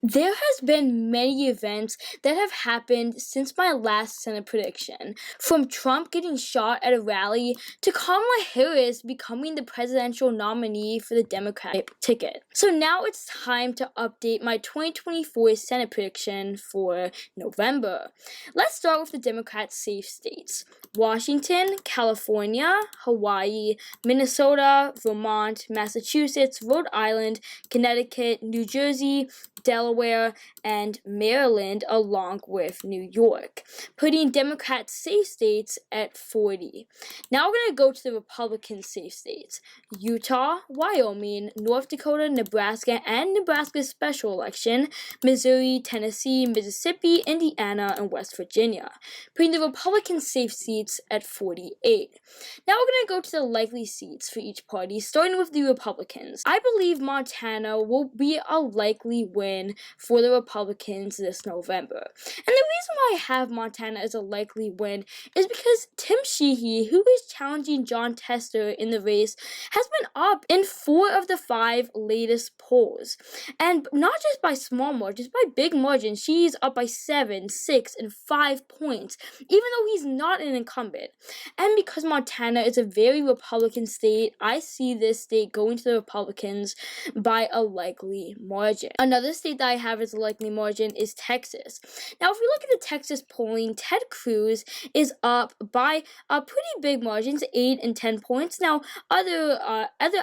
There has been many events that have happened since my last Senate prediction, from Trump getting shot at a rally to Kamala Harris becoming the presidential nominee for the Democratic ticket. So now it's time to update my 2024 Senate prediction for November. Let's start with the Democrat safe states: Washington, California, Hawaii, Minnesota, Vermont, Massachusetts, Rhode Island, Connecticut, New Jersey, Delaware, and Maryland, along with New York, putting Democrat safe states at 40. Now we're going to go to the Republican safe states: Utah, Wyoming, North Dakota, Nebraska, and Nebraska's special election, Missouri, Tennessee, Mississippi, Indiana, and West Virginia, putting the Republican safe seats at 48. Now we're going to go to the likely seats for each party, starting with the Republicans. I believe Montana will be a likely win for the Republicans this November. And the reason why I have Montana as a likely win is because Tim Sheehy, who is challenging Jon Tester in the race, has been up in 4 of the 5 latest polls. And not just by small margins, by big margins. Sheehy's up by 7, 6, and 5 points, even though he's not an incumbent. And because Montana is a very Republican state, I see this state going to the Republicans by a likely margin. Another state that I have as a likely margin is Texas. Now, if we look at the Texas polling, Ted Cruz is up by a pretty big margins, 8 and 10 points. Now, other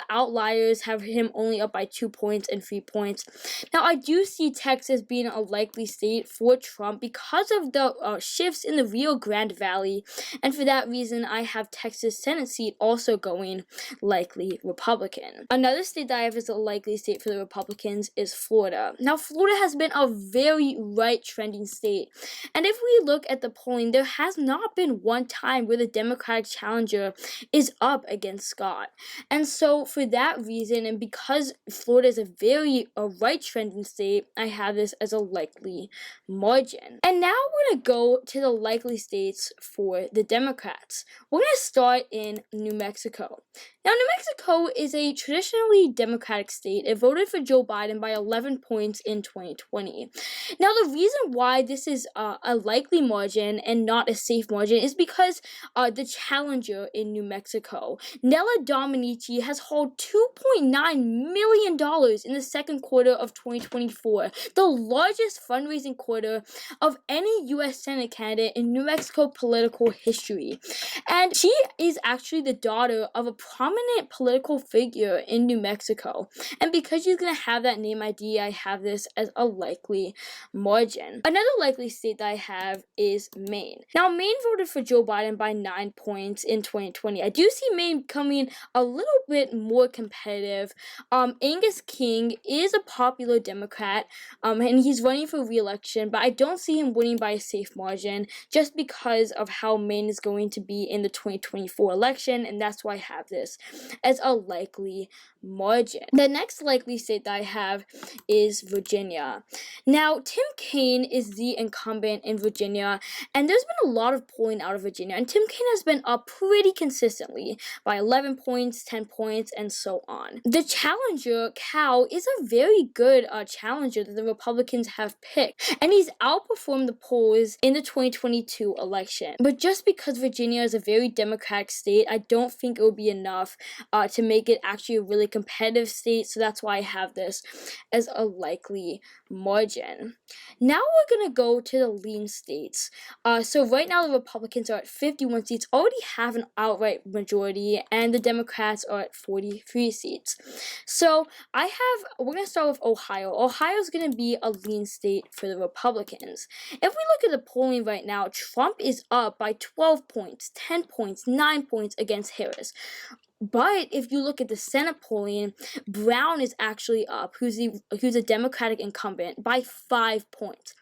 outliers have him only up by 2 points and 3 points. Now, I do see Texas being a likely state for Trump because of the shifts in the Rio Grande Valley, and for that reason, I have Texas Senate seat also going likely Republican. Another state that I have as a likely state for the Republicans is Florida. Now, Florida has been a very right-trending state, and if we look at the polling, there has not been one time where the Democratic challenger is up against Scott. And so, for that reason, and because Florida is a very right-trending state, I have this as a likely margin. And now we're going to go to the likely states for the Democrats. We're going to start in New Mexico. Now, New Mexico is a traditionally Democratic state. It voted for Joe Biden by 11 points in 2020. Now, the reason why this is a likely margin and not a safe margin is because the challenger in New Mexico, Nella Dominici, has hauled $2.9 million in the second quarter of 2024, the largest fundraising quarter of any U.S. Senate candidate in New Mexico political history. And she is actually the daughter of a prominent political figure in New Mexico. And because she's going to have that name ID, I have this as a likely margin. Another likely state that I have is Maine. Now, Maine voted for Joe Biden by 9 points in 2020. I do see Maine becoming a little bit more competitive. Angus King is a popular Democrat, and he's running for re-election, but I don't see him winning by a safe margin just because of how Maine is going to be in the 2024 election, and that's why I have this as a likely margin. The next likely state that I have is Virginia. Now, Tim Kaine is the incumbent in Virginia, and there's been a lot of polling out of Virginia, and Tim Kaine has been up pretty consistently by 11 points, 10 points, and so on. The challenger, Cal, is a very good challenger that the Republicans have picked, and he's outperformed the polls in the 2022 election. But just because Virginia is a very Democratic state, I don't think it will be enough to make it actually a really competitive state, so that's why I have this as a likely margin. Now we're going to go to the lean states. So right now the Republicans are at 51 seats, already have an outright majority, and the Democrats are at 43 seats. So we're going to start with Ohio. Ohio is going to be a lean state for the Republicans. If we look at the polling right now, Trump is up by 12 points, 10 points, 9 points against Harris. But if you look at the Senate polling, Brown is actually up, who's a Democratic incumbent, by 5 points.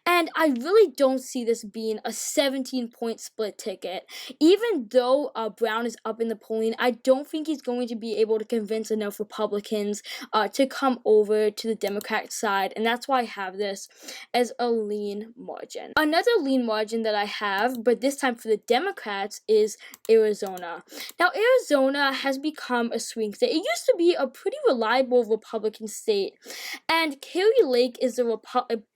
And I really don't see this being a 17-point split ticket. Even though Brown is up in the polling, I don't think he's going to be able to convince enough Republicans to come over to the Democratic side, and that's why I have this as a lean margin. Another lean margin that I have, but this time for the Democrats, is Arizona. Now, Arizona Pennsylvania has become a swing state. It used to be a pretty reliable Republican state, and Carrie Lake is the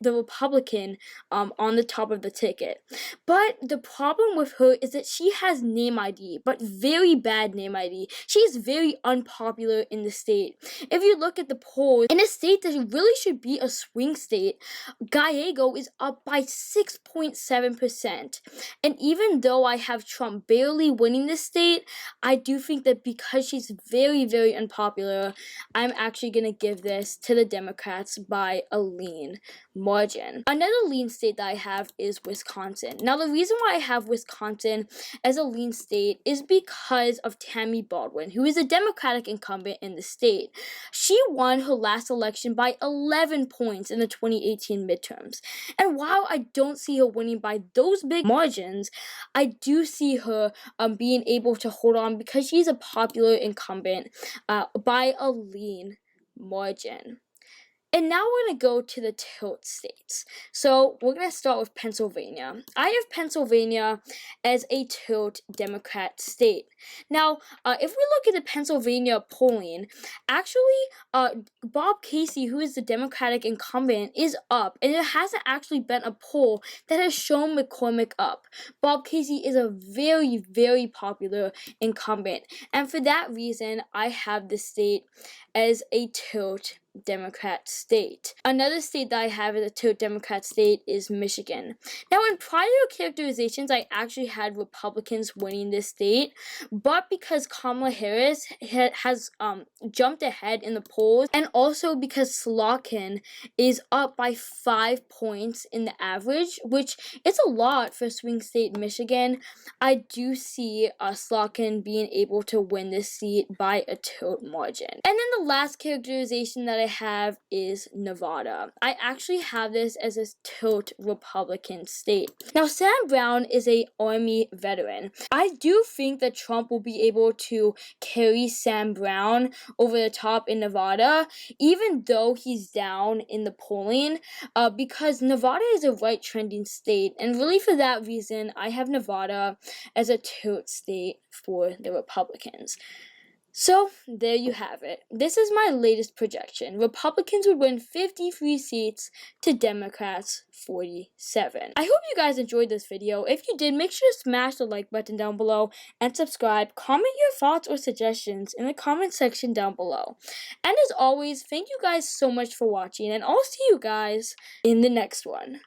Republican on the top of the ticket. But the problem with her is that she has name ID, but very bad name ID. She is very unpopular in the state. If you look at the polls, in a state that really should be a swing state, Gallego is up by 6.7%. And even though I have Trump barely winning this state, I do think that because she's very, very unpopular, I'm actually going to give this to the Democrats by a lean margin. Another lean state that I have is Wisconsin. Now, the reason why I have Wisconsin as a lean state is because of Tammy Baldwin, who is a Democratic incumbent in the state. She won her last election by 11 points in the 2018 midterms. And while I don't see her winning by those big margins, I do see her being able to hold on because she's a popular incumbent by a lean margin. And now we're going to go to the tilt states. So we're going to start with Pennsylvania. I have Pennsylvania as a tilt Democrat state. Now, if we look at the Pennsylvania polling, actually, Bob Casey, who is the Democratic incumbent, is up. And it hasn't actually been a poll that has shown McCormick up. Bob Casey is a very, very popular incumbent. And for that reason, I have the state as a tilt Democrat state. Another state that I have as a tilt Democrat state is Michigan. Now, in prior characterizations, I actually had Republicans winning this state, but because Kamala Harris has jumped ahead in the polls, and also because Slotkin is up by 5 points in the average, which is a lot for swing state Michigan, I do see Slotkin being able to win this seat by a tilt margin. And then the last characterization that I have is Nevada. I actually have this as a tilt Republican state. Now, Sam Brown is a Army veteran. I do think that Trump will be able to carry Sam Brown over the top in Nevada, even though he's down in the polling, because Nevada is a right trending state, and really for that reason, I have Nevada as a tilt state for the Republicans. So, there you have it. This is my latest projection. Republicans would win 53 seats to Democrats 47. I hope you guys enjoyed this video. If you did, make sure to smash the like button down below and subscribe. Comment your thoughts or suggestions in the comment section down below. And as always, thank you guys so much for watching, and I'll see you guys in the next one.